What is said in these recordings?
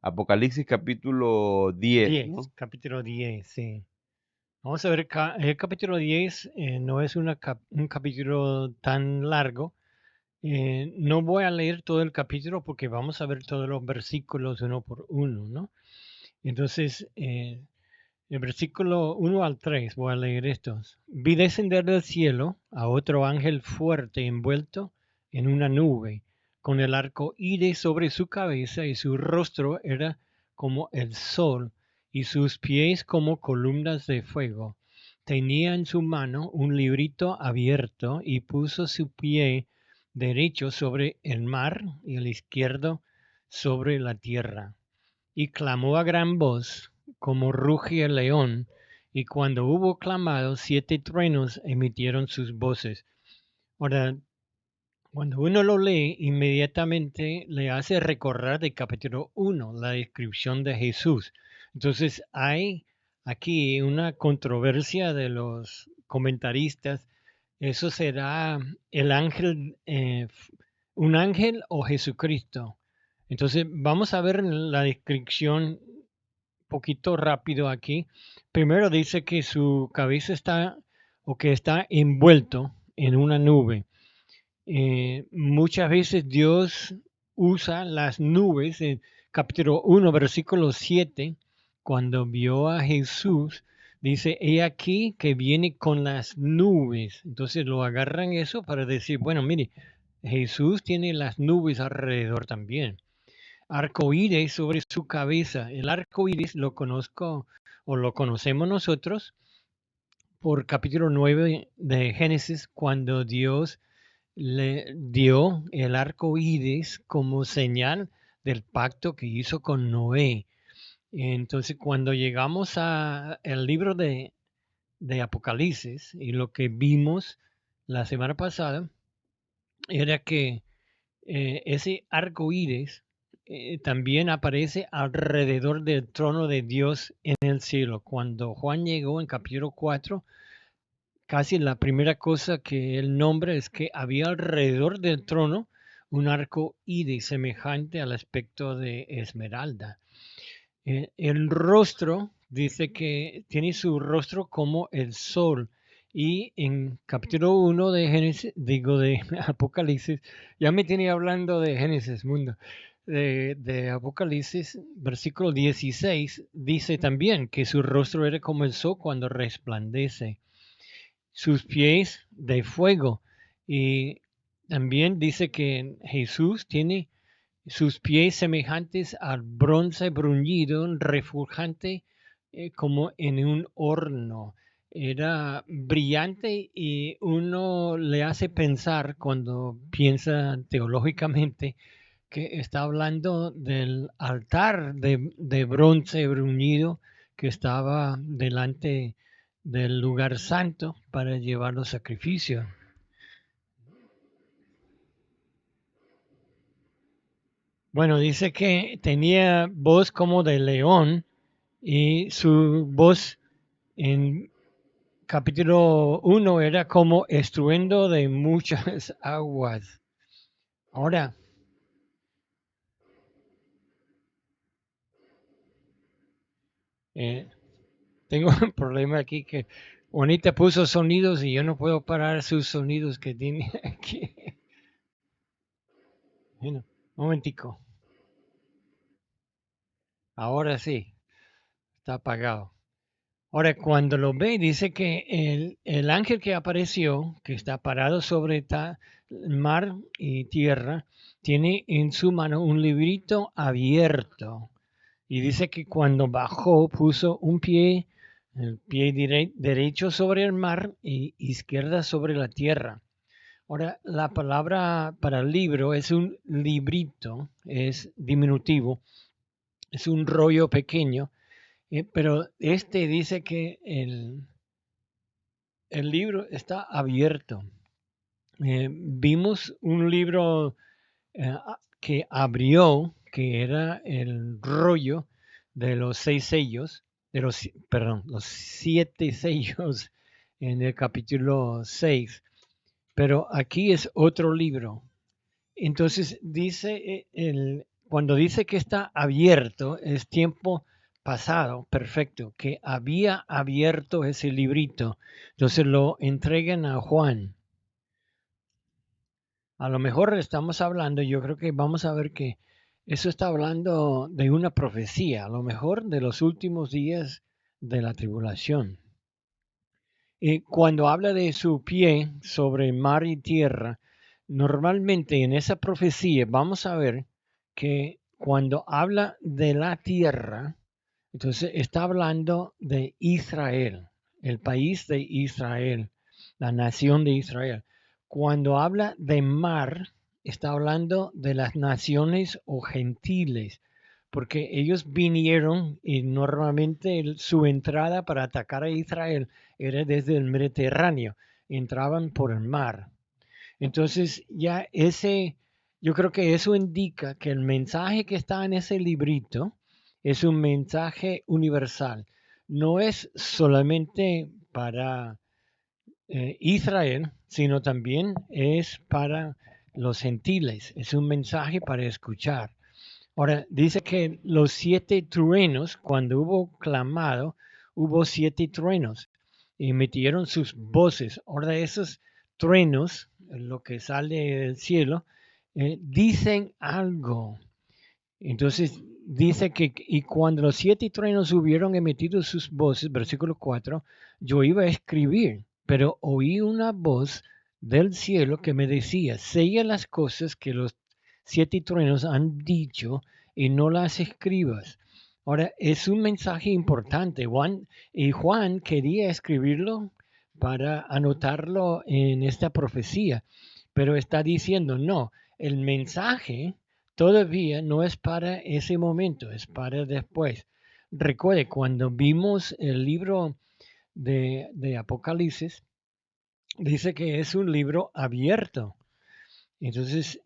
Apocalipsis capítulo 10, 10, ¿no? capítulo 10, sí. Vamos a ver, el capítulo 10 no es un capítulo tan largo. No voy a leer todo el capítulo porque vamos a ver todos los versículos uno por uno, ¿no? Entonces, el versículo 1 al 3, voy a leer estos. Vi descender del cielo a otro ángel fuerte envuelto en una nube, con el arco iris sobre su cabeza y su rostro era como el sol y sus pies como columnas de fuego. Tenía en su mano un librito abierto y puso su pie derecho sobre el mar y el izquierdo sobre la tierra y clamó a gran voz, como ruge el león, y cuando hubo clamado, 7 truenos emitieron sus voces. Ahora, cuando uno lo lee, inmediatamente le hace recordar del capítulo 1, la descripción de Jesús. Entonces, hay aquí una controversia de los comentaristas. ¿Eso será el ángel, un ángel o Jesucristo? Entonces, vamos a ver la descripción poquito rápido aquí. Primero dice que su cabeza está o que está envuelto en una nube. Muchas veces Dios usa las nubes. En capítulo 1, versículo 7, cuando vio a Jesús, dice, he aquí que viene con las nubes. Entonces lo agarran eso para decir, bueno, mire, Jesús tiene las nubes alrededor también. Arcoíris sobre su cabeza. El arco iris lo conozco o lo conocemos nosotros por capítulo 9 de Génesis, cuando Dios le dio el arco iris como señal del pacto que hizo con Noé. Entonces, cuando llegamos al libro de Apocalipsis y lo que vimos la semana pasada era que ese arco iris también aparece alrededor del trono de Dios en el cielo. Cuando Juan llegó en capítulo 4, casi la primera cosa que él nombra es que había alrededor del trono un arco iris semejante al aspecto de esmeralda. El rostro dice que tiene su rostro como el sol. Y en capítulo 1 de Génesis, digo de Apocalipsis, ya me tenía hablando de Génesis, mundo. De Apocalipsis, versículo 16, dice también que su rostro era como el sol cuando resplandece, sus pies de fuego. Y también dice que Jesús tiene sus pies semejantes al bronce bruñido, refulgente como en un horno. Era brillante y uno le hace pensar cuando piensa teológicamente que está hablando del altar de bronce bruñido que estaba delante del lugar santo para llevar los sacrificios. Bueno, dice que tenía voz como de león y su voz en capítulo 1 era como estruendo de muchas aguas. Ahora, eh, tengo un problema aquí que Juanita puso sonidos y yo no puedo parar sus sonidos que tiene aquí. Bueno, un momentico. Ahora sí, está apagado. Ahora, cuando lo ve, dice que el ángel que apareció, que está parado sobre mar y tierra, tiene en su mano un librito abierto. Y dice que cuando bajó puso un pie, el pie derecho sobre el mar y izquierda sobre la tierra. Ahora, la palabra para libro es un librito, es diminutivo, es un rollo pequeño, pero este dice que el libro está abierto. Vimos un libro que abrió, que era el rollo de los 6 sellos, perdón, los 7 sellos en el capítulo 6, pero aquí es otro libro. Entonces dice cuando dice que está abierto, es tiempo pasado, perfecto, que había abierto ese librito. Entonces lo entregan a Juan. A lo mejor estamos hablando, yo creo que vamos a ver que eso está hablando de una profecía, a lo mejor de los últimos días de la tribulación. Y cuando habla de su pie sobre mar y tierra, normalmente en esa profecía vamos a ver que cuando habla de la tierra, entonces está hablando de Israel, el país de Israel, la nación de Israel. Cuando habla de mar, está hablando de las naciones o gentiles, porque ellos vinieron y normalmente su entrada para atacar a Israel era desde el Mediterráneo, entraban por el mar. Entonces ya yo creo que eso indica que el mensaje que está en ese librito es un mensaje universal. No es solamente para Israel, sino también es para los gentiles. Es un mensaje para escuchar. Ahora, dice que los 7 truenos, cuando hubo clamado, hubo 7 truenos y metieron sus voces. Ahora, esos truenos, lo que sale del cielo, dicen algo. Entonces, dice que, y cuando los 7 truenos hubieron emitido sus voces, versículo 4, yo iba a escribir, pero oí una voz del cielo que me decía, sella las cosas que los 7 truenos han dicho y no las escribas. Ahora, es un mensaje importante, y Juan quería escribirlo para anotarlo en esta profecía, pero está diciendo, no, el mensaje todavía no es para ese momento, es para después. Recuerde, cuando vimos el libro de Apocalipsis, dice que es un libro abierto. Entonces,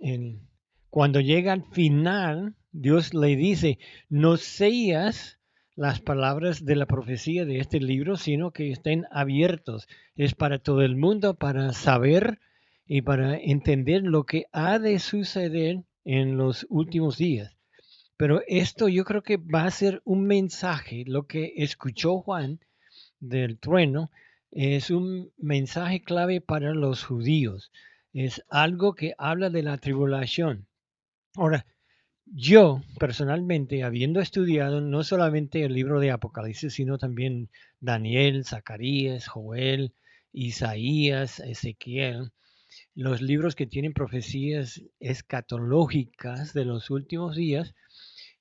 cuando llega al final, Dios le dice, no sellas las palabras de la profecía de este libro, sino que estén abiertos. Es para todo el mundo, para saber y para entender lo que ha de suceder en los últimos días. Pero esto yo creo que va a ser un mensaje, lo que escuchó Juan del trueno es un mensaje clave para los judíos. Es algo que habla de la tribulación. Ahora, yo personalmente, habiendo estudiado no solamente el libro de Apocalipsis, sino también Daniel, Zacarías, Joel, Isaías, Ezequiel, los libros que tienen profecías escatológicas de los últimos días,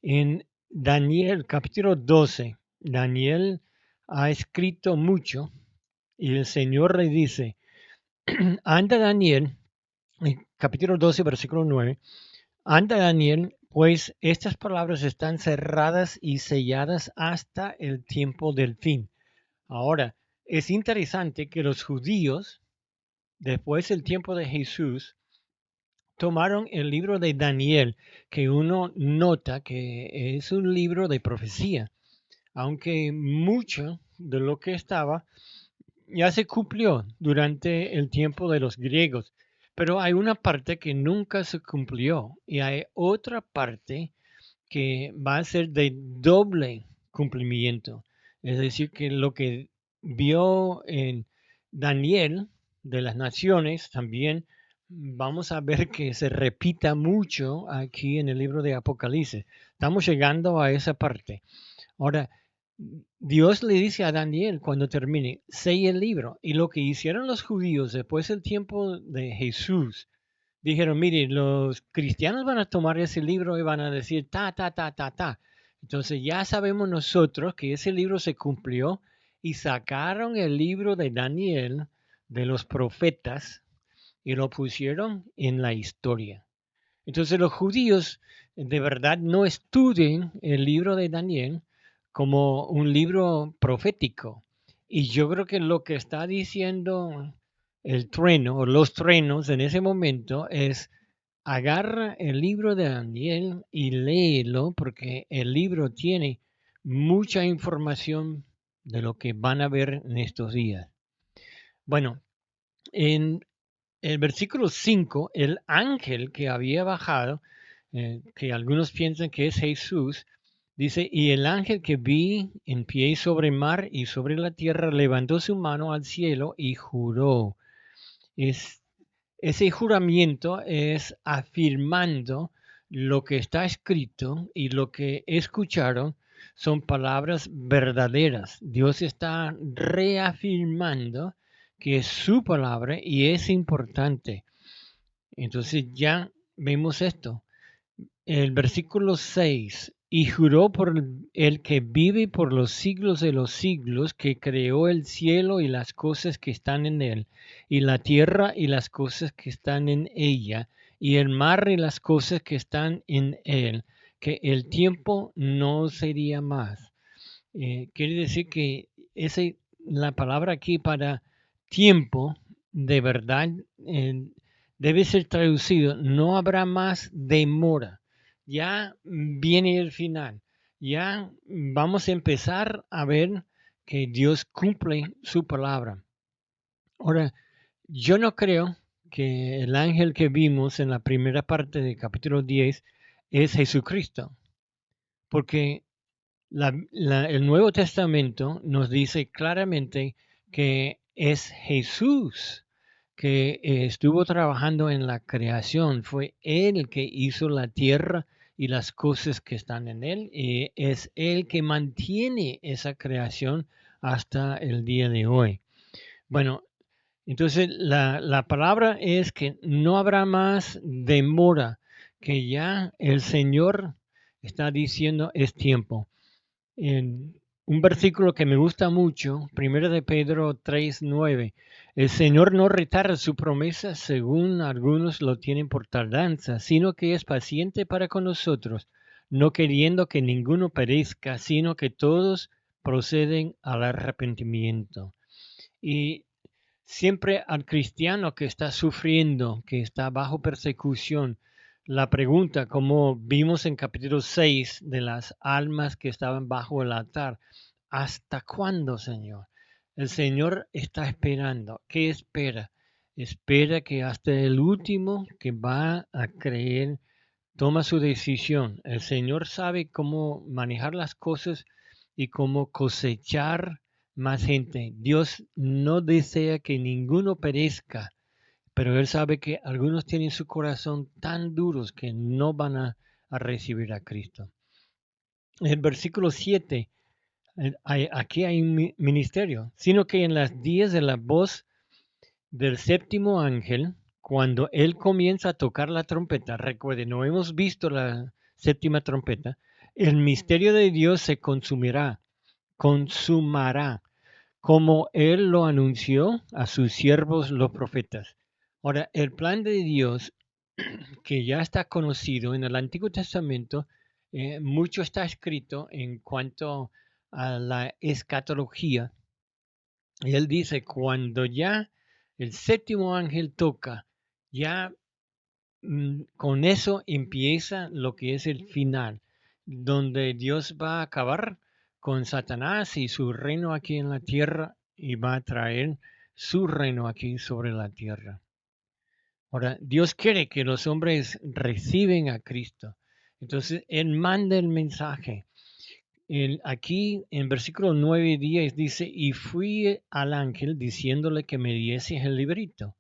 en Daniel capítulo 12, Daniel ha escrito mucho y el Señor le dice, anda Daniel, en capítulo 12, versículo 9, anda Daniel, pues estas palabras están cerradas y selladas hasta el tiempo del fin. Ahora, es interesante que los judíos, después del tiempo de Jesús, tomaron el libro de Daniel, que uno nota que es un libro de profecía, aunque mucho de lo que estaba ya se cumplió durante el tiempo de los griegos, pero hay una parte que nunca se cumplió y hay otra parte que va a ser de doble cumplimiento. Es decir, que lo que vio en Daniel de las naciones también vamos a ver que se repita mucho aquí en el libro de Apocalipsis. Estamos llegando a esa parte. Ahora, Dios le dice a Daniel cuando termine, sella el libro. Y lo que hicieron los judíos después del tiempo de Jesús, dijeron, mire, los cristianos van a tomar ese libro y van a decir, ta, ta, ta, ta, ta. Entonces ya sabemos nosotros que ese libro se cumplió y sacaron el libro de Daniel de los profetas y lo pusieron en la historia. Entonces los judíos de verdad no estudian el libro de Daniel como un libro profético. Y yo creo que lo que está diciendo el trueno o los truenos en ese momento es agarra el libro de Daniel y léelo porque el libro tiene mucha información de lo que van a ver en estos días. Bueno, en el versículo 5, el ángel que había bajado que algunos piensan que es Jesús. Dice, y el ángel que vi en pie sobre el mar y sobre la tierra levantó su mano al cielo y juró. Ese juramento es afirmando lo que está escrito y lo que escucharon son palabras verdaderas. Dios está reafirmando que es su palabra y es importante. Entonces ya vemos esto. El versículo 6, y juró por el que vive por los siglos de los siglos, que creó el cielo y las cosas que están en él, y la tierra y las cosas que están en ella, y el mar y las cosas que están en él, que el tiempo no sería más. Quiere decir que la palabra aquí para tiempo, de verdad, debe ser traducido, no habrá más demora. Ya viene el final. Ya vamos a empezar a ver que Dios cumple su palabra. Ahora, yo no creo que el ángel que vimos en la primera parte del capítulo 10 es Jesucristo, porque el Nuevo Testamento nos dice claramente que es Jesús que estuvo trabajando en la creación. Fue Él que hizo la tierra y las cosas que están en Él. Y es Él que mantiene esa creación hasta el día de hoy. Bueno, entonces la palabra es que no habrá más demora, que ya el Señor está diciendo es tiempo. En un versículo que me gusta mucho, 1 de Pedro 3:9, el Señor no retarda su promesa según algunos lo tienen por tardanza, sino que es paciente para con nosotros, no queriendo que ninguno perezca, sino que todos proceden al arrepentimiento. Y siempre al cristiano que está sufriendo, que está bajo persecución, la pregunta, como vimos en capítulo 6 de las almas que estaban bajo el altar, ¿hasta cuándo, Señor? El Señor está esperando. ¿Qué espera? Espera que hasta el último que va a creer toma su decisión. El Señor sabe cómo manejar las cosas y cómo cosechar más gente. Dios no desea que ninguno perezca, pero Él sabe que algunos tienen su corazón tan duros que no van a recibir a Cristo. En el versículo 7, aquí hay un ministerio, sino que en las días de la voz del séptimo ángel, cuando él comienza a tocar la trompeta, recuerden, no hemos visto la séptima trompeta, el misterio de Dios se consumará, como él lo anunció a sus siervos los profetas. Ahora, el plan de Dios, que ya está conocido en el Antiguo Testamento, mucho está escrito en cuanto a la escatología. Y él dice, cuando ya el séptimo ángel toca, ya con eso empieza lo que es el final, donde Dios va a acabar con Satanás y su reino aquí en la tierra y va a traer su reino aquí sobre la tierra. Ahora, Dios quiere que los hombres reciben a Cristo. Entonces, Él manda el mensaje. Aquí en versículo 9 y 10 dice, y fui al ángel diciéndole que me diese el librito.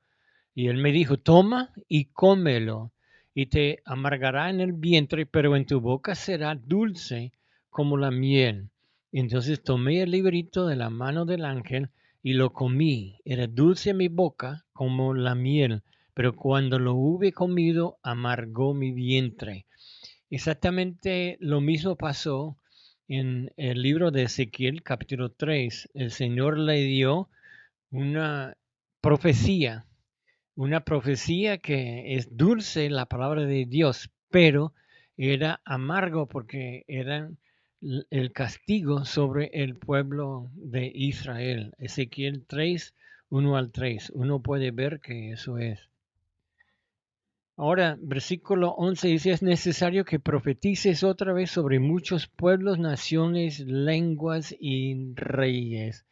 Y él me dijo, toma y cómelo, y te amargará en el vientre, pero en tu boca será dulce como la miel. Entonces tomé el librito de la mano del ángel y lo comí. Era dulce en mi boca como la miel, pero cuando lo hube comido, amargó mi vientre. Exactamente lo mismo pasó en el libro de Ezequiel, capítulo 3. El Señor le dio una profecía que es dulce la palabra de Dios, pero era amargo porque era el castigo sobre el pueblo de Israel. Ezequiel 3, 1 al 3. Uno puede ver que eso es. Ahora, versículo 11 dice, es necesario que profetices otra vez sobre muchos pueblos, naciones, lenguas y reyes.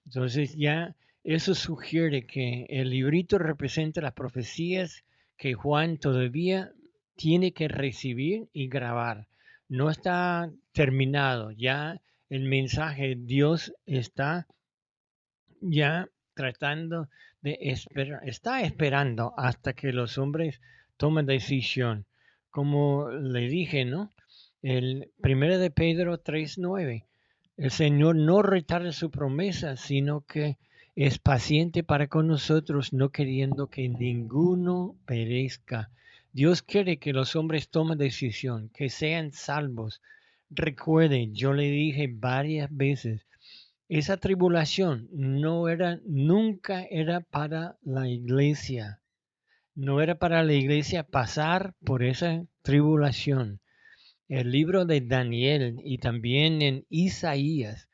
Entonces ya eso sugiere que el librito representa las profecías que Juan todavía tiene que recibir y grabar. No está terminado. Ya el mensaje, Dios está ya tratando de esperar, está esperando hasta que los hombres tomen decisión. Como le dije, ¿no? El 1 de Pedro 3:9. El Señor no retarda su promesa, sino que es paciente para con nosotros, no queriendo que ninguno perezca. Dios quiere que los hombres tomen decisión, que sean salvos. Recuerde, yo le dije varias veces, esa tribulación nunca era para la iglesia. No era para la iglesia pasar por esa tribulación. El libro de Daniel y también en Isaías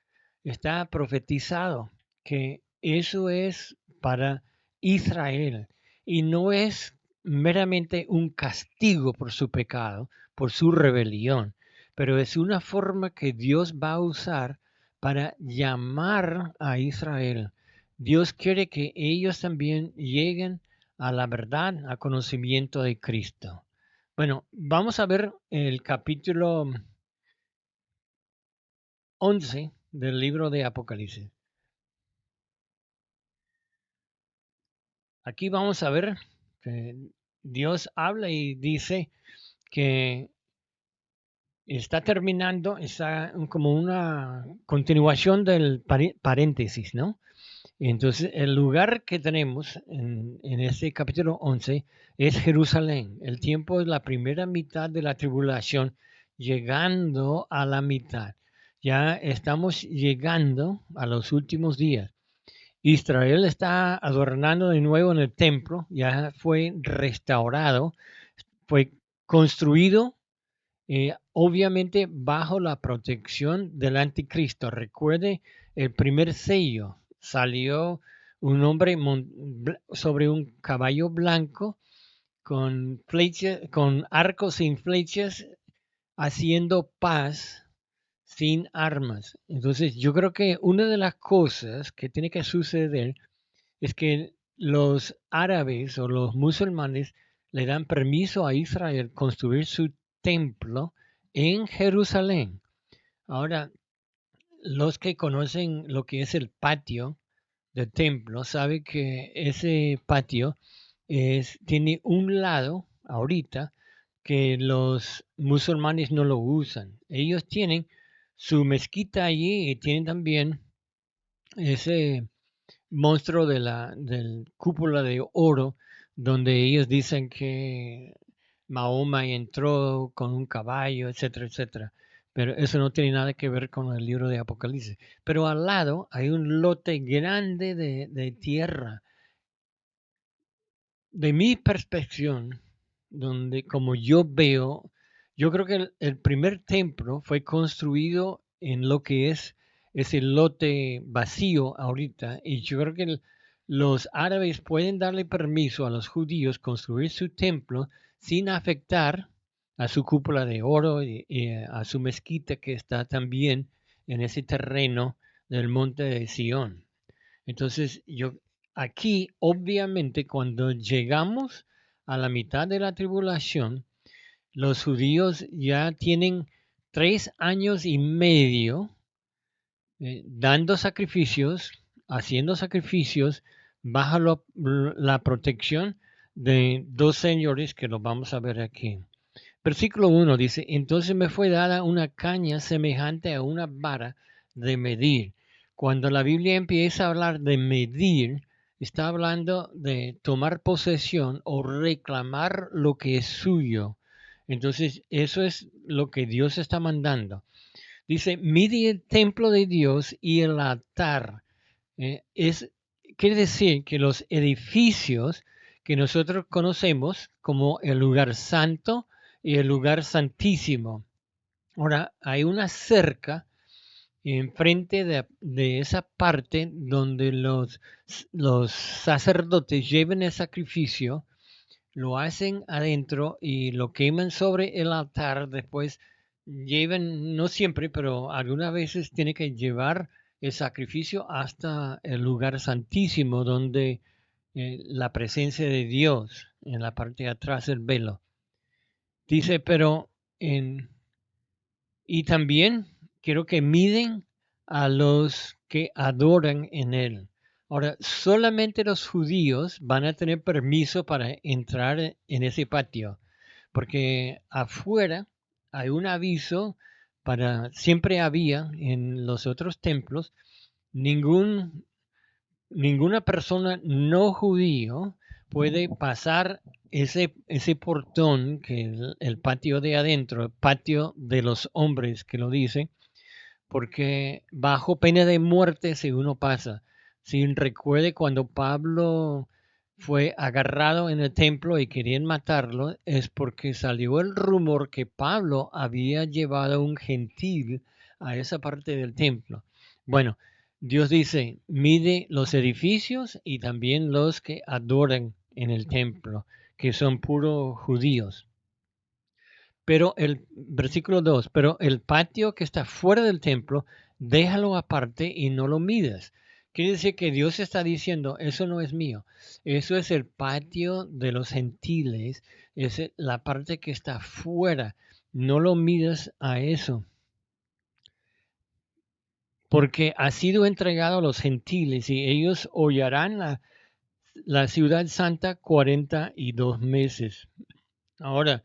está profetizado que eso es para Israel y no es meramente un castigo por su pecado, por su rebelión, pero es una forma que Dios va a usar para llamar a Israel. Dios quiere que ellos también lleguen a la verdad, a conocimiento de Cristo. Bueno, vamos a ver el capítulo 11 del libro de Apocalipsis. Aquí vamos a ver que Dios habla y dice que está terminando, está como una continuación del paréntesis, ¿no? Entonces, el lugar que tenemos en este capítulo 11 es Jerusalén. El tiempo es la primera mitad de la tribulación, llegando a la mitad. Ya estamos llegando a los últimos días. Israel está adornando de nuevo en el templo, ya fue restaurado, fue construido obviamente bajo la protección del anticristo. Recuerde, el primer sello salió un hombre sobre un caballo blanco con flechas, con arcos sin flechas, haciendo paz sin armas. Entonces, yo creo que una de las cosas que tiene que suceder es que los árabes o los musulmanes le dan permiso a Israel construir su templo en Jerusalén. Ahora, los que conocen lo que es el patio del templo saben que ese patio tiene un lado ahorita que los musulmanes no lo usan. Ellos tienen su mezquita allí y tienen también ese monstruo de del cúpula de oro, donde ellos dicen que Mahoma entró con un caballo, etcétera, etcétera. Pero eso no tiene nada que ver con el libro de Apocalipsis. Pero al lado hay un lote grande de tierra. De mi perspectiva, donde como yo veo, yo creo que el primer templo fue construido en lo que es ese lote vacío ahorita, y yo creo que los árabes pueden darle permiso a los judíos construir su templo sin afectar a su cúpula de oro y a su mezquita que está también en ese terreno del monte de Sión. Entonces, aquí, obviamente, cuando llegamos a la mitad de la tribulación, los judíos ya tienen 3 años y medio dando sacrificios, haciendo sacrificios bajo la protección de dos señores que lo vamos a ver aquí. Versículo 1 dice, entonces me fue dada una caña semejante a una vara de medir. Cuando la Biblia empieza a hablar de medir, está hablando de tomar posesión o reclamar lo que es suyo. Entonces, eso es lo que Dios está mandando. Dice, mide el templo de Dios y el altar. Quiere decir que los edificios que nosotros conocemos como el lugar santo y el lugar santísimo. Ahora, hay una cerca enfrente de esa parte donde los sacerdotes lleven el sacrificio, lo hacen adentro y lo queman sobre el altar. Después llevan, no siempre, pero algunas veces tiene que llevar el sacrificio hasta el lugar santísimo donde la presencia de Dios en la parte de atrás del velo. Dice, y también quiero que miden a los que adoran en él. Ahora, solamente los judíos van a tener permiso para entrar en ese patio, porque afuera hay un aviso siempre había en los otros templos, ninguna persona no judío puede pasar ese portón, que el patio de adentro, el patio de los hombres que lo dice, porque bajo pena de muerte si uno pasa. Si recuerde cuando Pablo fue agarrado en el templo y querían matarlo, es porque salió el rumor que Pablo había llevado a un gentil a esa parte del templo. Bueno, Dios dice, mide los edificios y también los que adoran en el templo, que son puros judíos. Pero el versículo 2, pero el patio que está fuera del templo, déjalo aparte y no lo midas. Quiere decir que Dios está diciendo, eso no es mío. Eso es el patio de los gentiles, es la parte que está fuera. No lo midas a eso. Porque ha sido entregado a los gentiles y ellos hollarán la ciudad santa 42 meses. Ahora,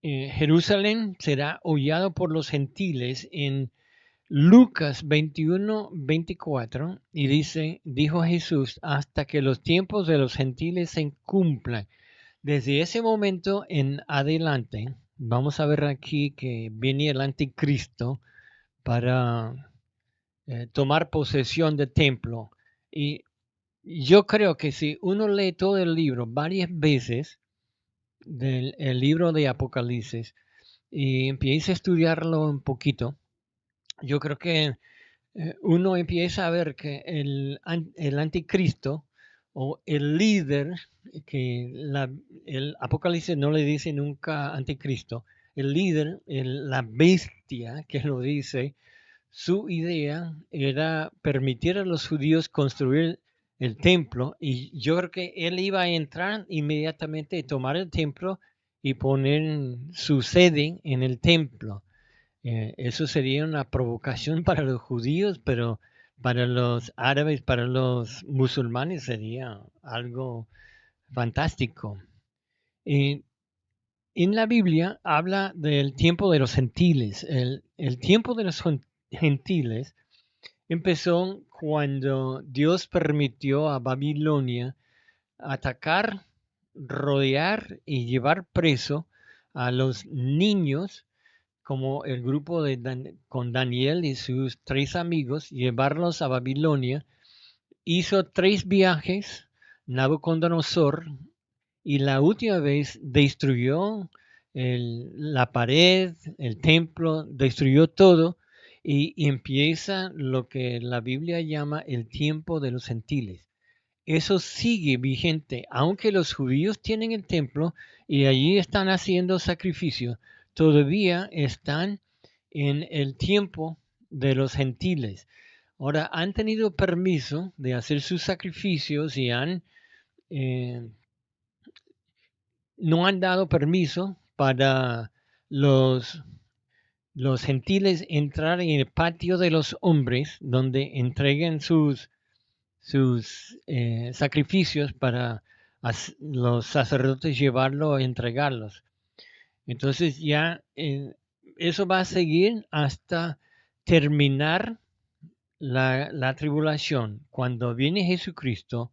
Jerusalén será hollado por los gentiles en Lucas 21:24 y dijo Jesús, hasta que los tiempos de los gentiles se cumplan. Desde ese momento en adelante, vamos a ver aquí que viene el anticristo para tomar posesión del templo. Y yo creo que si uno lee todo el libro varias veces, el libro de Apocalipsis, y empieza a estudiarlo un poquito, yo creo que uno empieza a ver que el anticristo o el líder, que el Apocalipsis no le dice nunca anticristo, el líder, la bestia que lo dice, su idea era permitir a los judíos construir el templo y yo creo que él iba a entrar inmediatamente y tomar el templo y poner su sede en el templo. Eso sería una provocación para los judíos, pero para los árabes, para los musulmanes sería algo fantástico. En la Biblia habla del tiempo de los gentiles. El tiempo de los gentiles empezó cuando Dios permitió a Babilonia atacar, rodear y llevar preso a los niños, como el grupo con Daniel y sus 3 amigos, llevarlos a Babilonia. Hizo 3 viajes, Nabucodonosor, y la última vez destruyó la pared, el templo, destruyó todo y empieza lo que la Biblia llama el tiempo de los gentiles. Eso sigue vigente, aunque los judíos tienen el templo y allí están haciendo sacrificios, todavía están en el tiempo de los gentiles. Ahora han tenido permiso de hacer sus sacrificios y no han dado permiso para los gentiles entrar en el patio de los hombres, donde entreguen sus sacrificios para los sacerdotes llevarlo a entregarlos. Entonces ya eso va a seguir hasta terminar la tribulación. Cuando viene Jesucristo,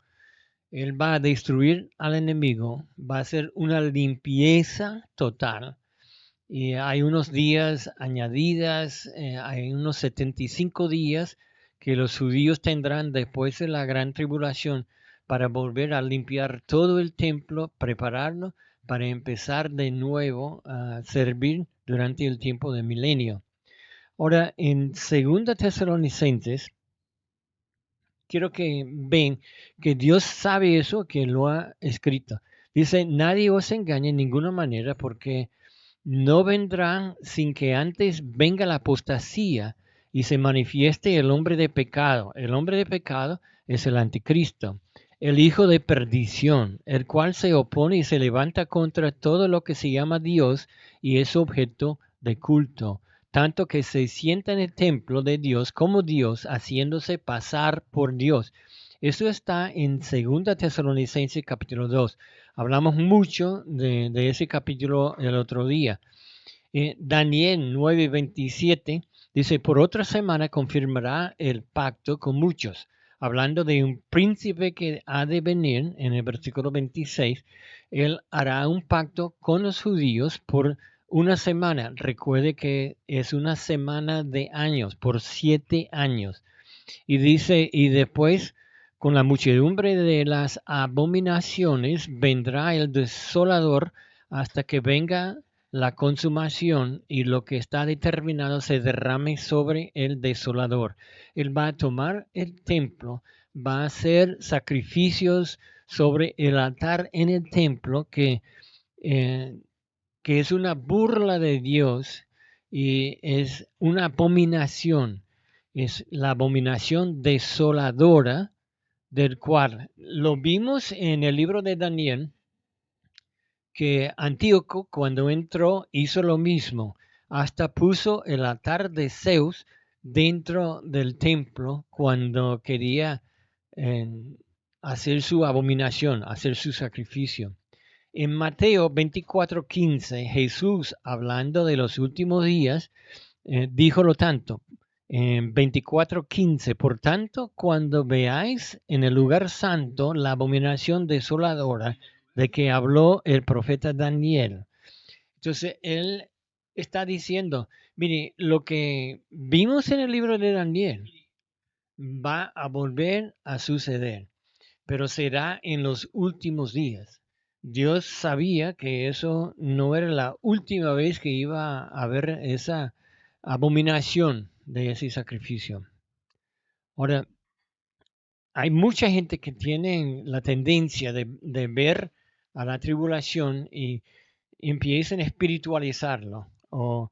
Él va a destruir al enemigo, va a hacer una limpieza total. Y hay unos días añadidas, hay unos 75 días que los judíos tendrán después de la gran tribulación para volver a limpiar todo el templo, prepararlo para empezar de nuevo a servir durante el tiempo del milenio. Ahora, en 2 Tesalonicenses, quiero que ven que Dios sabe eso, que lo ha escrito. Dice, nadie os engañe en ninguna manera porque no vendrán sin que antes venga la apostasía y se manifieste el hombre de pecado. El hombre de pecado es el anticristo. el hijo de perdición, el cual se opone y se levanta contra todo lo que se llama Dios y es objeto de culto, tanto que se sienta en el templo de Dios como Dios, haciéndose pasar por Dios. Eso está en 2 Tesalonicenses capítulo 2. Hablamos mucho de ese capítulo el otro día. Daniel 9:27 dice, por otra semana confirmará el pacto con muchos, hablando de un príncipe que ha de venir en el versículo 26. Él hará un pacto con los judíos por una semana. Recuerde que es una semana de años, por 7 años. Y dice, y después con la muchedumbre de las abominaciones vendrá el desolador hasta que venga la consumación y lo que está determinado se derrame sobre el desolador. Él va a tomar el templo, va a hacer sacrificios sobre el altar en el templo que es una burla de Dios y es una abominación. Es la abominación desoladora del cual lo vimos en el libro de Daniel, que Antíoco cuando entró hizo lo mismo, hasta puso el altar de Zeus dentro del templo cuando quería eh, hacer su abominación, hacer su sacrificio. En Mateo 24:15, Jesús, hablando de los últimos días, dijo lo tanto. En 24:15, por tanto, cuando veáis en el lugar santo la abominación desoladora de que habló el profeta Daniel. Entonces, él está diciendo, mire, lo que vimos en el libro de Daniel va a volver a suceder, pero será en los últimos días. Dios sabía que eso no era la última vez que iba a haber esa abominación de ese sacrificio. Ahora, hay mucha gente que tiene la tendencia de ver a la tribulación y empiezan a espiritualizarlo o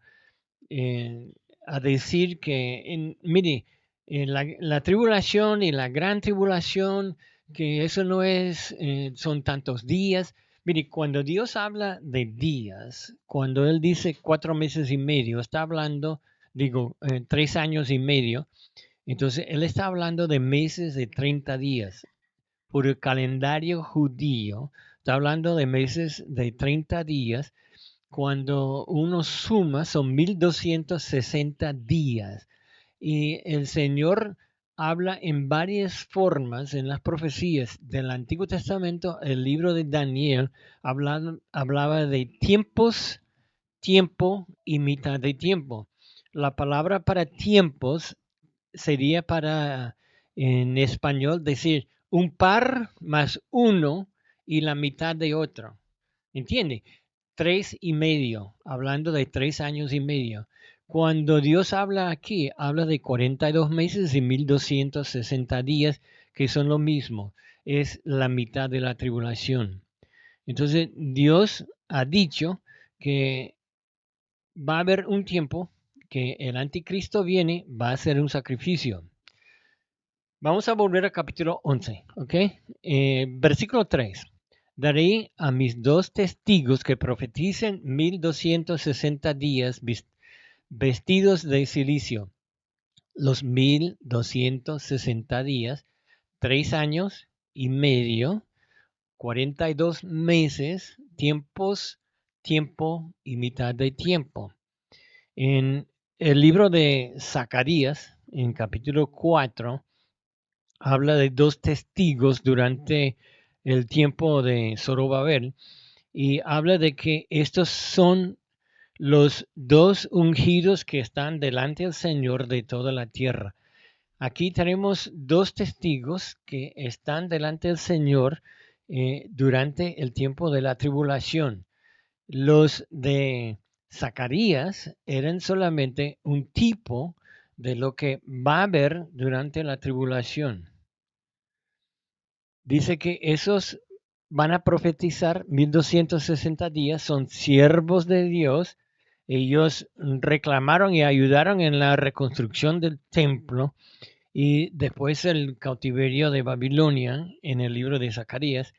a decir que, mire, la tribulación y la gran tribulación, que eso no es, son tantos días. Mire, cuando Dios habla de días, cuando Él dice 4 meses y medio, está hablando, 3 años y medio, entonces Él está hablando de meses de 30 días. Por el calendario judío, está hablando de meses de 30 días. Cuando uno suma, son 1260 días. Y el Señor habla en varias formas en las profecías del Antiguo Testamento. El libro de Daniel hablaba de tiempos, tiempo y mitad de tiempo. La palabra para tiempos sería para, en español, decir un par más uno y la mitad de otro. ¿Entiende? 3 y medio, hablando de 3 años y medio. Cuando Dios habla aquí, habla de 42 meses y 1260 días, que son lo mismo. Es la mitad de la tribulación. Entonces, Dios ha dicho que va a haber un tiempo que el anticristo viene, va a hacer un sacrificio. Vamos a volver al capítulo 11, ¿ok? Versículo 3. Daré a mis 2 testigos que profeticen 1260 días vestidos de silicio. Los 1260 días, 3 años y medio, 42 meses, tiempos, tiempo y mitad de tiempo. En el libro de Zacarías, en capítulo 4, habla de 2 testigos durante el tiempo de Zorobabel y habla de que estos son los 2 ungidos que están delante del Señor de toda la tierra. Aquí tenemos 2 testigos que están delante del Señor durante el tiempo de la tribulación. Los de Zacarías eran solamente un tipo de lo que va a haber durante la tribulación. Dice que esos van a profetizar 1260 días, son siervos de Dios. Ellos reclamaron y ayudaron en la reconstrucción del templo Y después el cautiverio de Babilonia en el libro de Zacarías.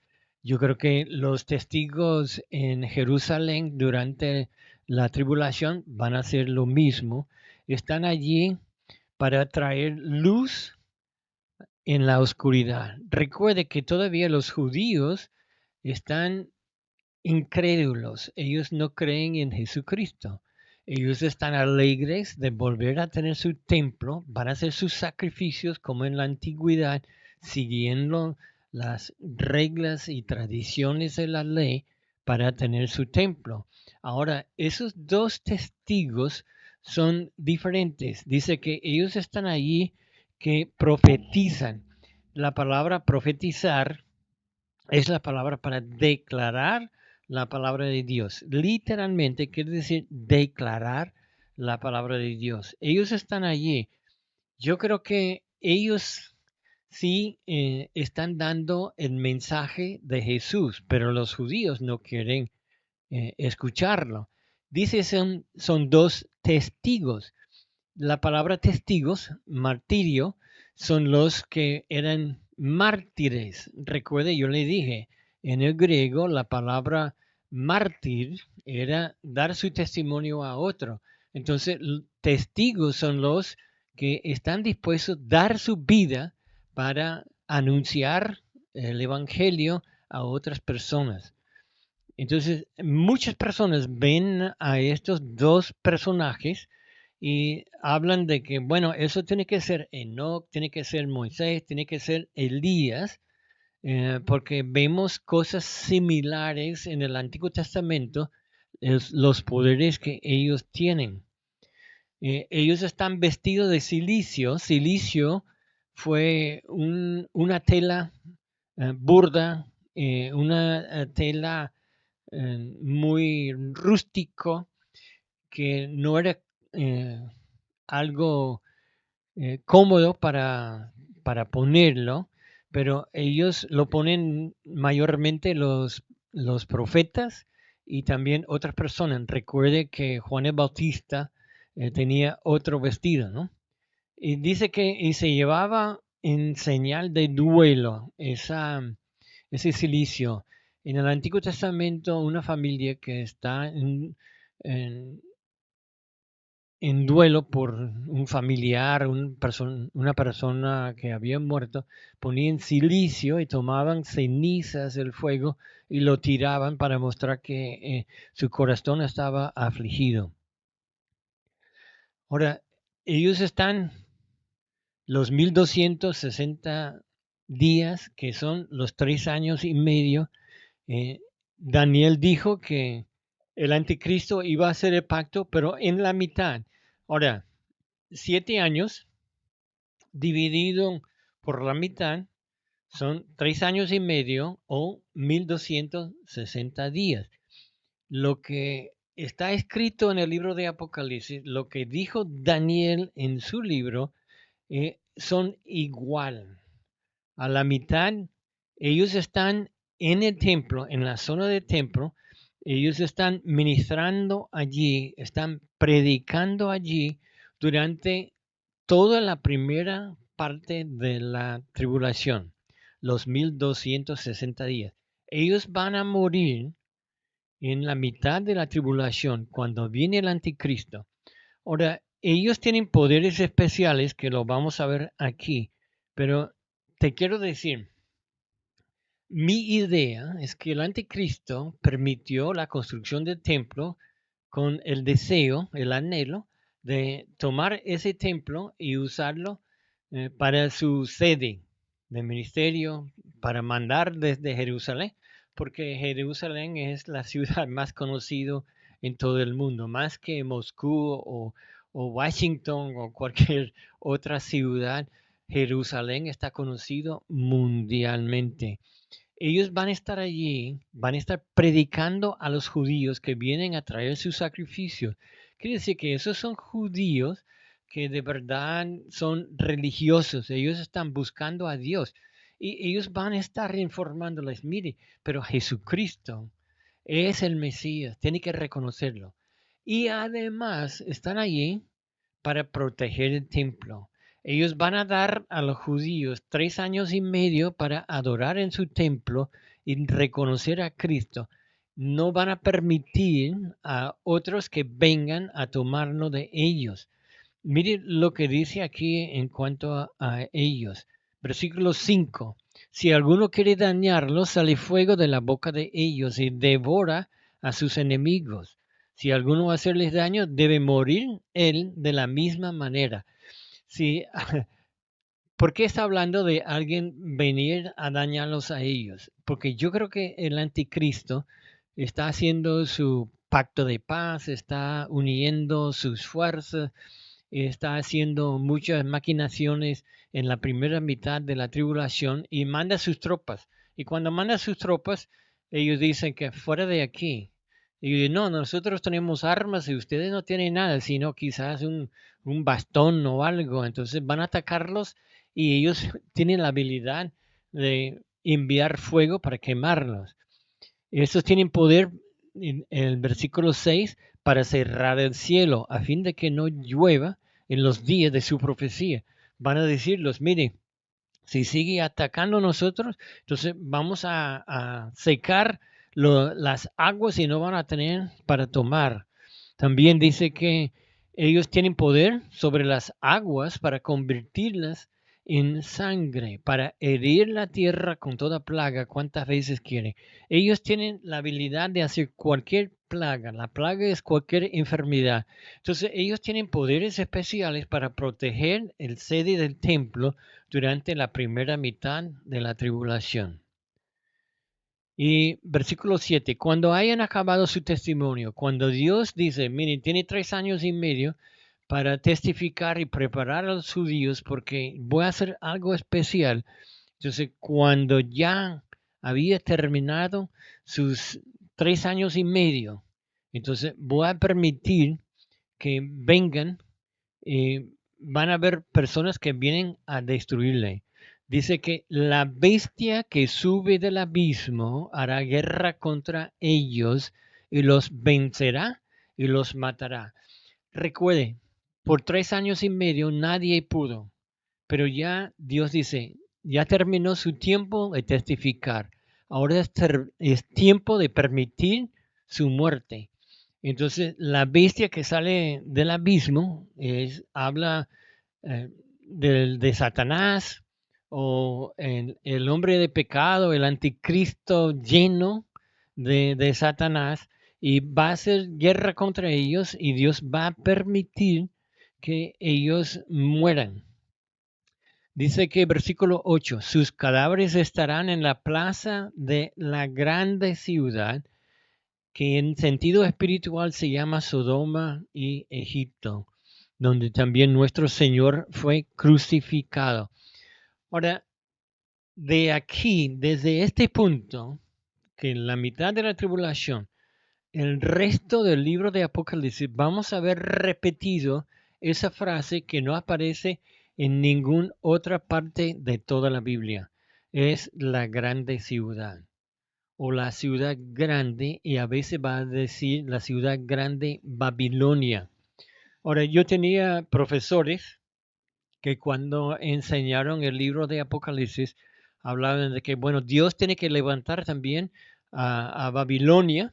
Yo creo que los testigos en Jerusalén durante la tribulación van a hacer lo mismo. Están allí para traer luz en la oscuridad. Recuerde que todavía los judíos están incrédulos. Ellos no creen en Jesucristo. Ellos están alegres de volver a tener su templo, van a hacer sus sacrificios como en la antigüedad, siguiendo las reglas y tradiciones de la ley para tener su templo. Ahora, esos dos testigos son diferentes. Dice que ellos están allí que profetizan. La palabra profetizar es la palabra para declarar la palabra de Dios. Literalmente quiere decir declarar la palabra de Dios. Ellos están allí. Yo creo que ellos sí están dando el mensaje de Jesús, pero los judíos no quieren escucharlo. Dice son dos testigos. La palabra testigos, martirio, son los que eran mártires. Recuerde, yo le dije, en el griego la palabra mártir era dar su testimonio a otro. Entonces, testigos son los que están dispuestos a dar su vida para anunciar el evangelio a otras personas. Entonces, muchas personas ven a estos dos personajes y hablan de que, bueno, eso tiene que ser Enoc, tiene que ser Moisés, tiene que ser Elías, porque vemos cosas similares en el Antiguo Testamento, los poderes que ellos tienen. Ellos están vestidos de silicio. Silicio fue una tela burda, una tela muy rústico, que no era algo cómodo para ponerlo, pero ellos lo ponen mayormente los profetas y también otras personas. Recuerde que Juan el Bautista tenía otro vestido, ¿no? Y dice que y se llevaba en señal de duelo ese silicio. En el Antiguo Testamento, una familia que está en- en duelo por un familiar, una persona que había muerto, ponían silicio y tomaban cenizas del fuego y lo tiraban para mostrar que su corazón estaba afligido. Ahora, ellos están los 1260 días, que son los 3 años y medio. eh, Daniel dijo que el anticristo iba a hacer el pacto, pero en la mitad. Ahora, 7 años dividido por la mitad son 3 años y medio o 1260 días. Lo que está escrito en el libro de Apocalipsis, lo que dijo Daniel en su libro, son igual. A la mitad, ellos están en el templo, en la zona del templo, ellos están ministrando allí, están predicando allí durante toda la primera parte de la tribulación, los 1260 días. Ellos van a morir en la mitad de la tribulación cuando viene el anticristo. Ahora, ellos tienen poderes especiales que lo vamos a ver aquí, pero te quiero decir, mi idea es que el anticristo permitió la construcción del templo con el deseo, el anhelo de tomar ese templo y usarlo para su sede de ministerio, para mandar desde Jerusalén, porque Jerusalén es la ciudad más conocida en todo el mundo, más que Moscú o Washington o cualquier otra ciudad. Jerusalén está conocido mundialmente. Ellos van a estar allí, van a estar predicando a los judíos que vienen a traer sus sacrificios. Quiere decir que esos son judíos que de verdad son religiosos. Ellos están buscando a Dios. Y ellos van a estar informándoles, mire, pero Jesucristo es el Mesías, tiene que reconocerlo. Y además están allí para proteger el templo. Ellos van a dar a los judíos 3 años y medio para adorar en su templo y reconocer a Cristo. No van a permitir a otros que vengan a tomarlo de ellos. Mire lo que dice aquí en cuanto a ellos. Versículo 5. Si alguno quiere dañarlos, sale fuego de la boca de ellos y devora a sus enemigos. Si alguno va a hacerles daño, debe morir él de la misma manera. Si, ¿por qué está hablando de alguien venir a dañarlos a ellos? Porque yo creo que el anticristo está haciendo su pacto de paz, está uniendo sus fuerzas, está haciendo muchas maquinaciones en la primera mitad de la tribulación y manda sus tropas. Y cuando manda sus tropas, ellos dicen que fuera de aquí. Y dicen, no, nosotros tenemos armas y ustedes no tienen nada, sino quizás un bastón o algo. Entonces van a atacarlos y ellos tienen la habilidad de enviar fuego para quemarlos. Estos tienen poder, en el versículo 6, para cerrar el cielo, a fin de que no llueva en los días de su profecía. Van a decirlos, mire, si sigue atacando a nosotros, entonces vamos a secar las aguas y no van a tener para tomar. También dice que ellos tienen poder sobre las aguas para convertirlas en sangre, para herir la tierra con toda plaga cuantas veces quieren. Ellos tienen la habilidad de hacer cualquier plaga. La plaga es cualquier enfermedad. Entonces ellos tienen poderes especiales para proteger el sede del templo durante la primera mitad de la tribulación. Y versículo 7, cuando hayan acabado su testimonio, cuando Dios dice, miren, tiene 3 años y medio para testificar y preparar a los judíos porque voy a hacer algo especial. Entonces, cuando ya había terminado sus 3 años y medio, entonces voy a permitir que vengan, van a haber personas que vienen a destruirle. Dice que la bestia que sube del abismo hará guerra contra ellos y los vencerá y los matará. Recuerde, por 3 años y medio nadie pudo, pero ya Dios dice, ya terminó su tiempo de testificar. Ahora es tiempo de permitir su muerte. Entonces, la bestia que sale del abismo habla eh, de Satanás o el hombre de pecado, el anticristo lleno de Satanás, y va a hacer guerra contra ellos y Dios va a permitir que ellos mueran. Dice que versículo 8, sus cadáveres estarán en la plaza de la grande ciudad, que en sentido espiritual se llama Sodoma y Egipto, donde también nuestro Señor fue crucificado. Ahora, de aquí, desde este punto, que en la mitad de la tribulación, el resto del libro de Apocalipsis, vamos a ver repetido esa frase que no aparece en ninguna otra parte de toda la Biblia. Es la grande ciudad o la ciudad grande, y a veces va a decir la ciudad grande Babilonia. Ahora, yo tenía profesores que cuando enseñaron el libro de Apocalipsis hablaban de que, bueno, Dios tiene que levantar también a Babilonia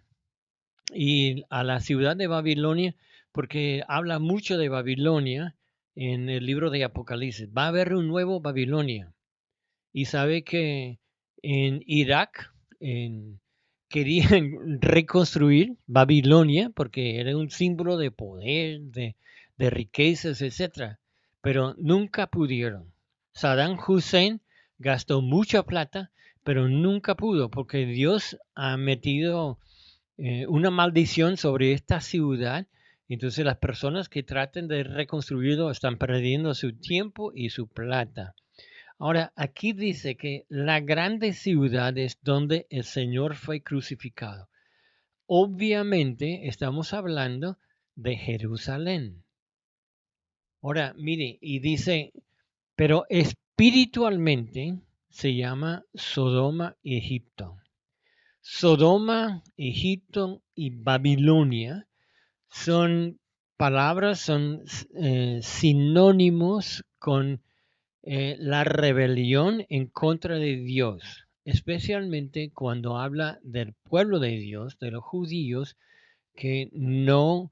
y a la ciudad de Babilonia, porque habla mucho de Babilonia en el libro de Apocalipsis. Va a haber un nuevo Babilonia. Y sabe que en Irak querían reconstruir Babilonia porque era un símbolo de poder, de riquezas, etc. Pero nunca pudieron. Saddam Hussein gastó mucha plata, pero nunca pudo porque Dios ha metido una maldición sobre esta ciudad. Entonces las personas que traten de reconstruirlo están perdiendo su tiempo y su plata. Ahora, aquí dice que la grande ciudad es donde el Señor fue crucificado. Obviamente estamos hablando de Jerusalén. Ahora, mire, y dice, pero espiritualmente se llama Sodoma y Egipto. Sodoma, Egipto y Babilonia son palabras son sinónimos con la rebelión en contra de Dios, especialmente cuando habla del pueblo de Dios, de los judíos que no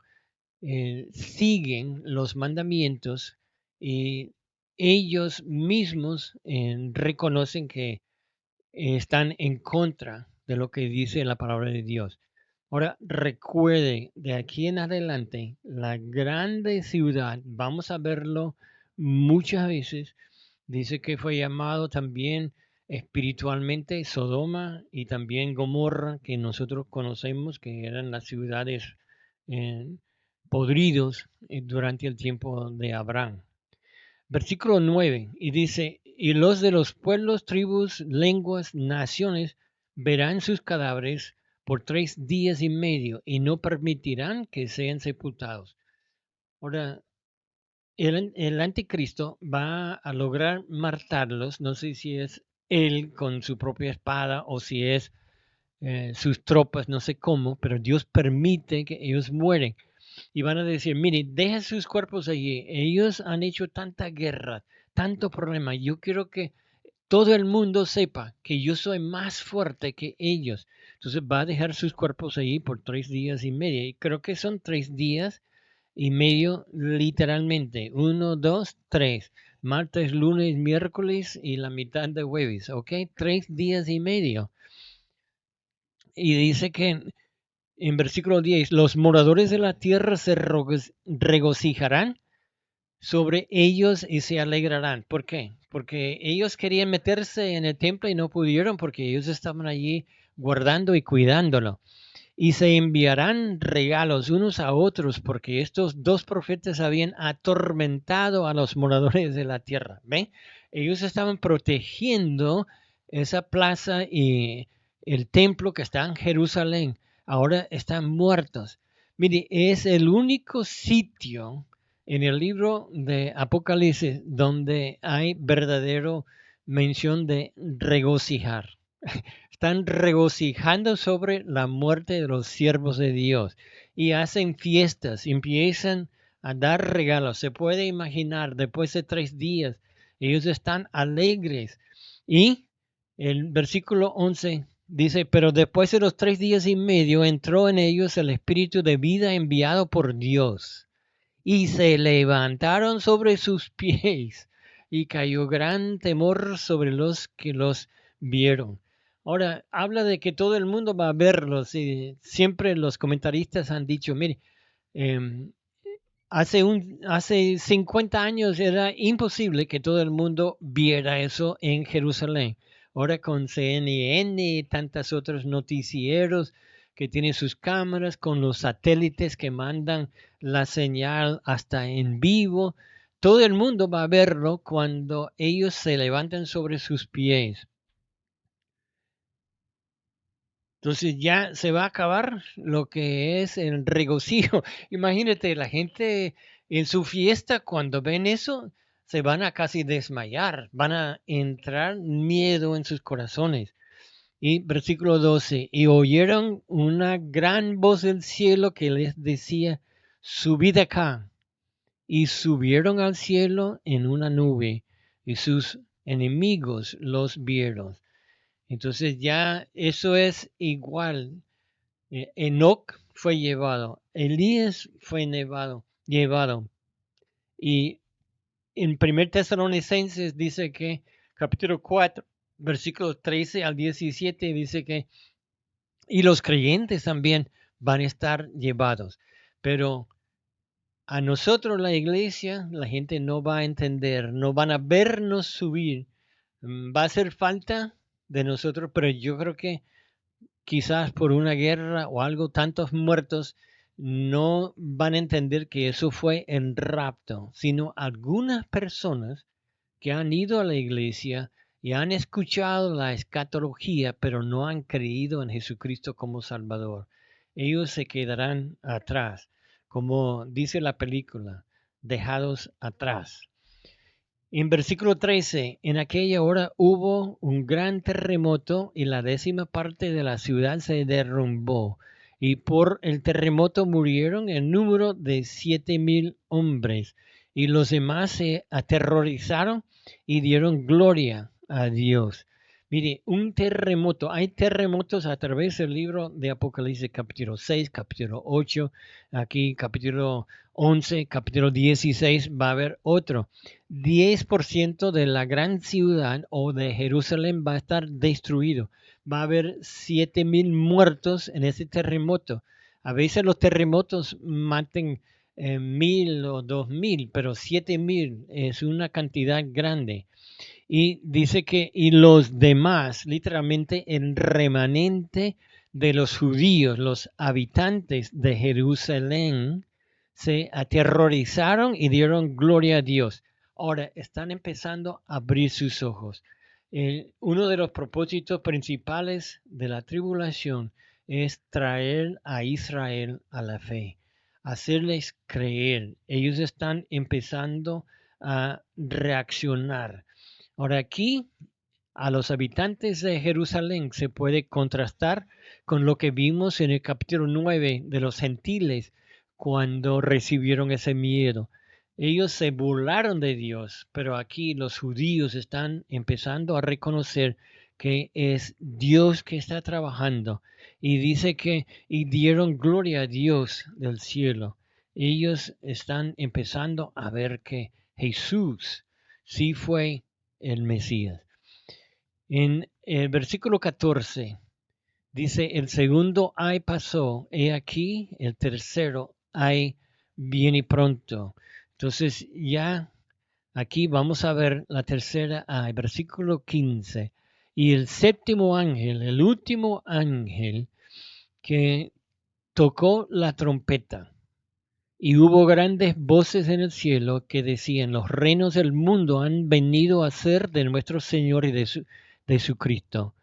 siguen los mandamientos y ellos mismos reconocen que están en contra de lo que dice la palabra de Dios. Ahora, recuerde, de aquí en adelante, la grande ciudad, vamos a verlo muchas veces, dice que fue llamado también espiritualmente Sodoma y también Gomorra, que nosotros conocemos que eran las ciudades eh, podridos durante el tiempo de Abraham. Versículo 9, y dice, y los de los pueblos, tribus, lenguas, naciones verán sus cadáveres por 3 días y medio y no permitirán que sean sepultados. Ahora, el anticristo va a lograr matarlos, no sé si es él con su propia espada o si es sus tropas, no sé cómo, pero Dios permite que ellos mueren. Y van a decir, mire, deja sus cuerpos allí. Ellos han hecho tanta guerra, tanto problema. Yo quiero que todo el mundo sepa que yo soy más fuerte que ellos. Entonces va a dejar sus cuerpos allí por 3 días y medio. Y creo que son 3 días y medio literalmente. 1, 2, 3. Martes, lunes, miércoles y la mitad de jueves. ¿Ok? 3 días y medio. Y dice que en versículo 10, los moradores de la tierra se regocijarán sobre ellos y se alegrarán. ¿Por qué? Porque ellos querían meterse en el templo y no pudieron porque ellos estaban allí guardando y cuidándolo. Y se enviarán regalos unos a otros porque estos dos profetas habían atormentado a los moradores de la tierra. ¿Ven? Ellos estaban protegiendo esa plaza y el templo que está en Jerusalén. Ahora están muertos. Mire, es el único sitio en el libro de Apocalipsis donde hay verdadero mención de regocijar. Están regocijando sobre la muerte de los siervos de Dios y hacen fiestas, empiezan a dar regalos. Se puede imaginar, después de 3 días, ellos están alegres. Y el versículo 11 dice, pero después de los 3 días y medio entró en ellos el espíritu de vida enviado por Dios y se levantaron sobre sus pies y cayó gran temor sobre los que los vieron. Ahora, habla de que todo el mundo va a verlos y siempre los comentaristas han dicho, mire, em, hace 50 años era imposible que todo el mundo viera eso en Jerusalén. Ahora con CNN y tantos otros noticieros que tienen sus cámaras, con los satélites que mandan la señal hasta en vivo, todo el mundo va a verlo cuando ellos se levantan sobre sus pies. Entonces ya se va a acabar lo que es el regocijo. Imagínate, la gente en su fiesta cuando ven eso, se van a casi desmayar, van a entrar miedo en sus corazones. Y versículo 12, y oyeron una gran voz del cielo que les decía, subid acá. Y subieron al cielo en una nube, y sus enemigos los vieron. Entonces ya eso es igual. Enoc fue llevado, Elías fue llevado. Y en 1 Tesalonicenses dice que, capítulo 4, versículos 13 al 17, dice que, y los creyentes también van a estar llevados. Pero a nosotros, la iglesia, la gente no va a entender, no van a vernos subir. Va a hacer falta de nosotros, pero yo creo que quizás por una guerra o algo, tantos muertos, no van a entender que eso fue el rapto, sino algunas personas que han ido a la iglesia y han escuchado la escatología, pero no han creído en Jesucristo como Salvador. Ellos se quedarán atrás, como dice la película, dejados atrás. En versículo 13, en aquella hora hubo un gran terremoto y la 10ª parte de la ciudad se derrumbó y por el terremoto murieron el número de 7,000 hombres, y los demás se aterrorizaron y dieron gloria a Dios. Mire, un terremoto, hay terremotos a través del libro de Apocalipsis, capítulo 6, capítulo 8, aquí capítulo 11, capítulo 16, va a haber otro. 10% de la gran ciudad o de Jerusalén va a estar destruido. Va a haber 7,000 muertos en ese terremoto. A veces los terremotos maten 1,000 o 2,000, pero 7,000 es una cantidad grande. Y dice que, y los demás, literalmente el remanente de los judíos, los habitantes de Jerusalén, se aterrorizaron y dieron gloria a Dios. Ahora están empezando a abrir sus ojos. Uno de los propósitos principales de la tribulación es traer a Israel a la fe, hacerles creer. Ellos están empezando a reaccionar. Ahora aquí a los habitantes de Jerusalén se puede contrastar con lo que vimos en el capítulo 9 de los gentiles cuando recibieron ese miedo. Ellos se burlaron de Dios, pero aquí los judíos están empezando a reconocer que es Dios que está trabajando. Y dice que y dieron gloria a Dios del cielo. Ellos están empezando a ver que Jesús sí fue el Mesías. En el versículo 14 dice, el segundo ay pasó, he aquí, el tercero ay viene pronto. Entonces ya aquí vamos a ver la tercera ay, versículo 15. Y el séptimo ángel, el último ángel que tocó la trompeta. Y hubo grandes voces en el cielo que decían, los reinos del mundo han venido a ser de nuestro Señor y de su Cristo.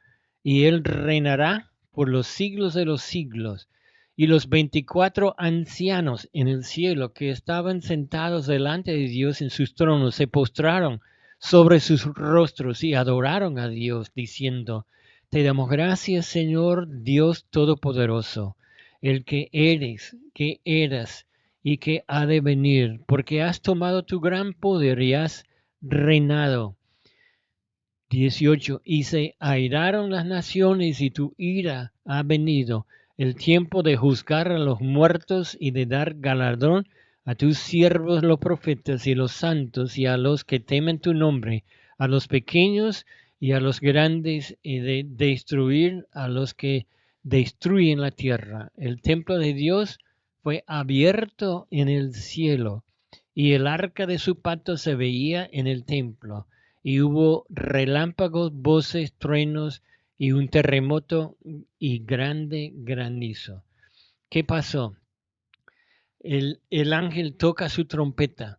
Y Él reinará por los siglos de los siglos. Y los 24 ancianos en el cielo que estaban sentados delante de Dios en sus tronos se postraron sobre sus rostros y adoraron a Dios, diciendo, te damos gracias, Señor Dios Todopoderoso, el que eres, que eras y que ha de venir, porque has tomado tu gran poder y has reinado. 18. Y se airaron las naciones y tu ira ha venido, el tiempo de juzgar a los muertos y de dar galardón a tus siervos los profetas y los santos y a los que temen tu nombre, a los pequeños y a los grandes, y de destruir a los que destruyen la tierra. El templo de Dios fue abierto en el cielo, y el arca de su pacto se veía en el templo, y hubo relámpagos, voces, truenos, y un terremoto y grande granizo. ¿Qué pasó? El ángel toca su trompeta.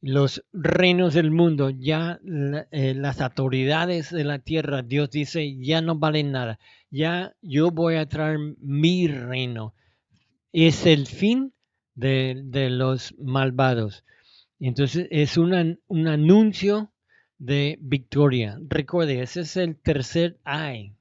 Los reinos del mundo, ya las autoridades de la tierra, Dios dice, ya no valen nada. Ya yo voy a traer mi reino. Es el fin de los malvados. Entonces es un anuncio de victoria. Recuerde, ese es el tercer ay.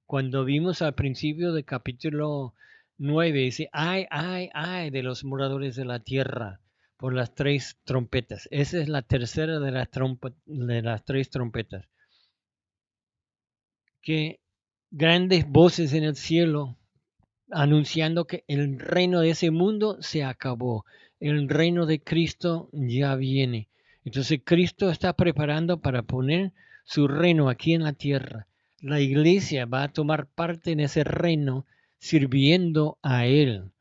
Cuando vimos al principio del capítulo 9, dice ay, ay, ay de los moradores de la tierra por las tres trompetas. Esa es la tercera de las tres trompetas. Que grandes voces en el cielo anunciando que el reino de ese mundo se acabó. El reino de Cristo ya viene. Entonces Cristo está preparando para poner su reino aquí en la tierra. La iglesia va a tomar parte en ese reino sirviendo a Él.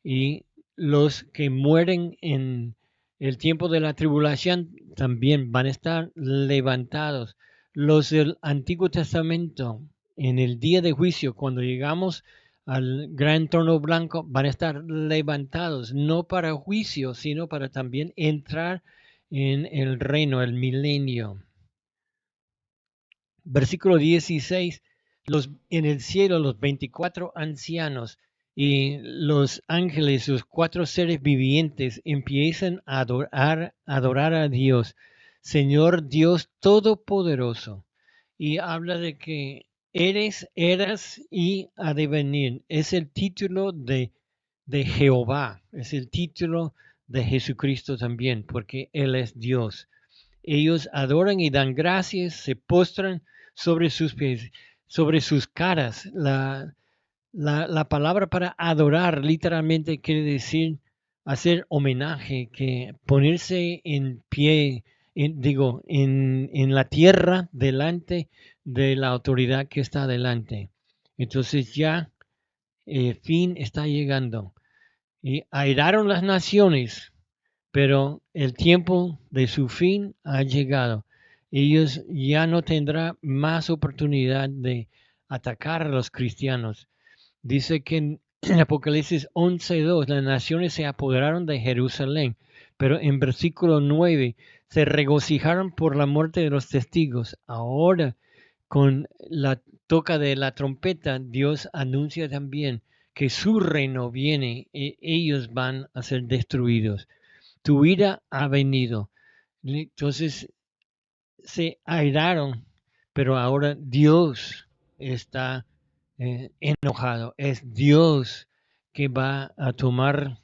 Y los que mueren en el tiempo de la tribulación también van a estar levantados. Los del Antiguo Testamento, en el día de juicio, cuando llegamos al gran trono blanco, van a estar levantados, no para juicio, sino para también entrar en el reino, el milenio. Versículo 16, en el cielo los 24 ancianos y los ángeles, los 4 seres vivientes, empiezan a adorar a Dios, Señor Dios Todopoderoso. Y habla de que Eres, eras y ha de venir. Es el título de Jehová, es el título de Jesucristo también, porque Él es Dios. Ellos adoran y dan gracias, se postran sobre sus pies, sobre sus caras. La palabra para adorar literalmente quiere decir hacer homenaje, que ponerse en pie, en la tierra delante de la autoridad que está delante. Entonces ya el fin está llegando. Y airaron las naciones, pero el tiempo de su fin ha llegado. Ellos ya no tendrán más oportunidad de atacar a los cristianos. Dice que en Apocalipsis 11:2 las naciones se apoderaron de Jerusalén, pero en versículo 9 se regocijaron por la muerte de los testigos. Ahora, con la toca de la trompeta, Dios anuncia también que su reino viene y ellos van a ser destruidos. Tu ira ha venido. Entonces se airaron, pero ahora Dios está enojado. Es Dios que va a tomar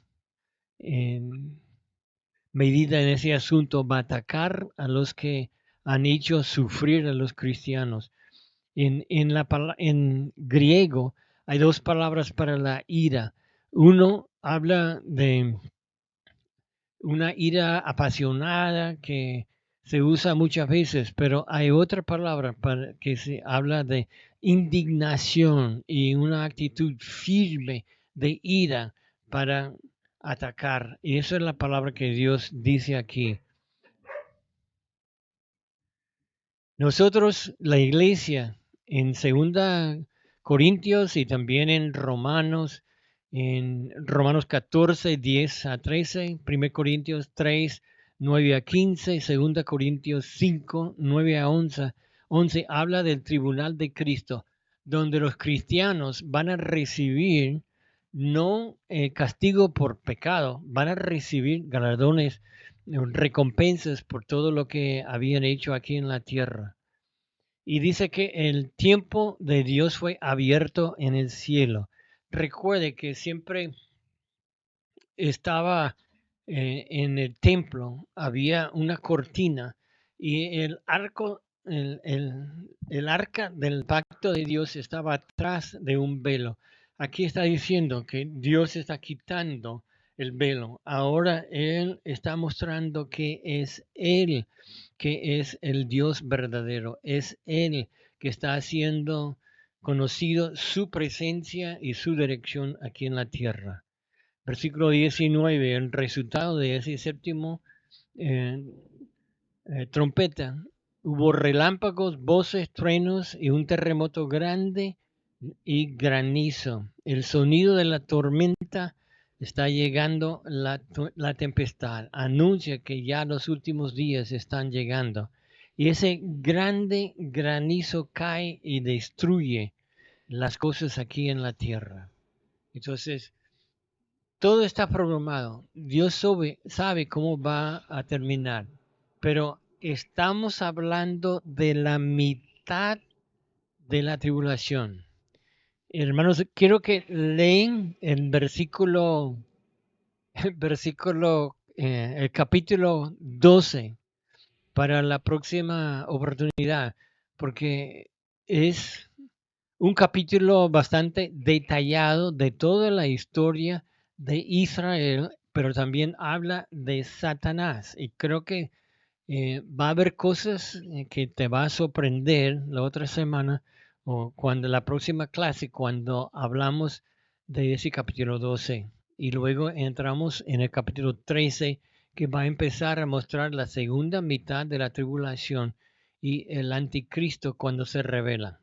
medida en ese asunto, va a atacar a los que han hecho sufrir a los cristianos. En griego hay dos palabras para la ira. Uno habla de una ira apasionada que se usa muchas veces, pero hay otra palabra para que se habla de indignación y una actitud firme de ira para atacar. Y esa es la palabra que Dios dice aquí. Nosotros, la iglesia, en segunda Corintios y también en Romanos 14, 10 a 13, 1 Corintios 3, 9 a 15, segunda Corintios 5, 9 a 11, habla del tribunal de Cristo, donde los cristianos van a recibir no castigo por pecado, van a recibir galardones, recompensas por todo lo que habían hecho aquí en la tierra. Y dice que el tiempo de Dios fue abierto en el cielo. Recuerde que siempre estaba en el templo, había una cortina y el arca del pacto de Dios estaba atrás de un velo. Aquí está diciendo que Dios está quitando el velo. Ahora Él está mostrando que es Él, que es el Dios verdadero. Es Él que está haciendo conocido su presencia y su dirección aquí en la tierra. Versículo 19, el resultado de ese séptimo eh, trompeta. Hubo relámpagos, voces, truenos y un terremoto grande y granizo. El sonido de la tormenta está llegando, la tempestad. Anuncia que ya los últimos días están llegando. Y ese grande granizo cae y destruye las cosas aquí en la tierra. Entonces, todo está programado. Dios sabe cómo va a terminar. Pero estamos hablando de la mitad de la tribulación. Hermanos, quiero que leen el capítulo 12 para la próxima oportunidad, porque es un capítulo bastante detallado de toda la historia de Israel, pero también habla de Satanás. Y creo que va a haber cosas que te va a sorprender la otra semana o cuando la próxima clase, cuando hablamos de ese capítulo 12. Y luego entramos en el capítulo 13, que va a empezar a mostrar la segunda mitad de la tribulación y el anticristo cuando se revela.